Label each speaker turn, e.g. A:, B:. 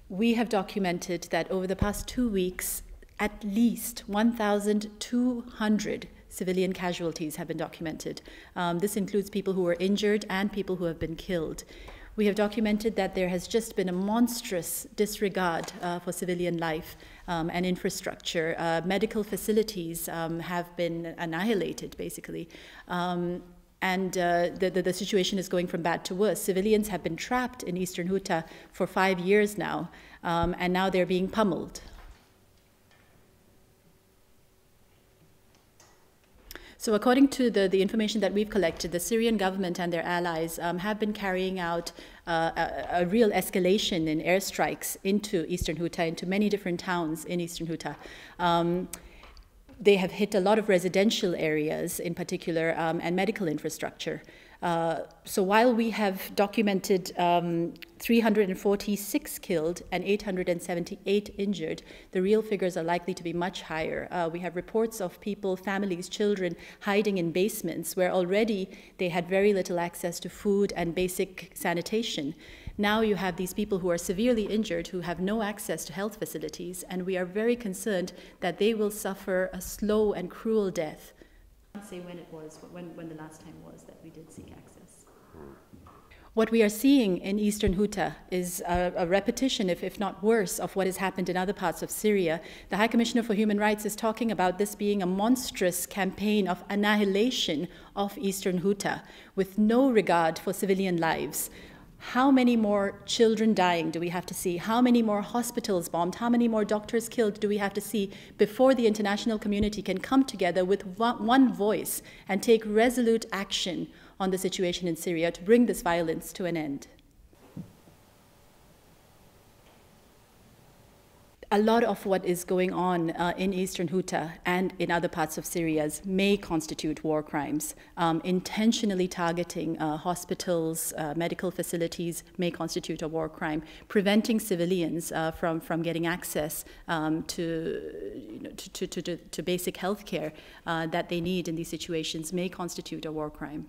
A: We have documented that over the past 2 weeks, at least 1,200 civilian casualties have been documented. This includes people who were injured and people who have been killed. We have documented that there has just been a monstrous disregard for civilian life and infrastructure. Medical facilities have been annihilated, basically. The situation is going from bad to worse. Civilians have been trapped in eastern Ghouta for 5 years now, and now they're being pummeled. So according to the information that we've collected, the Syrian government and their allies have been carrying out a real escalation in airstrikes into eastern Ghouta, into many different towns in eastern Ghouta. They have hit a lot of residential areas in particular and medical infrastructure. So while we have documented 346 killed and 878 injured, the real figures are likely to be much higher. We have reports of people, families, children hiding in basements where already they had very little access to food and basic sanitation. Now you have these people who are severely injured, who have no access to health facilities, and we are very concerned that they will suffer a slow and cruel death. I can't say when it was, when the last time was that we did seek access. What we are seeing in eastern Ghouta is a repetition, if not worse, of what has happened in other parts of Syria. The High Commissioner for Human Rights is talking about this being a monstrous campaign of annihilation of eastern Ghouta with no regard for civilian lives. How many more children dying do we have to see? How many more hospitals bombed? How many more doctors killed do we have to see before the international community can come together with one voice and take resolute action on the situation in Syria to bring this violence to an end? A lot of what is going on in eastern Ghouta and in other parts of Syria may constitute war crimes. Intentionally targeting hospitals, medical facilities may constitute a war crime. Preventing civilians from getting access to basic health care that they need in these situations may constitute a war crime.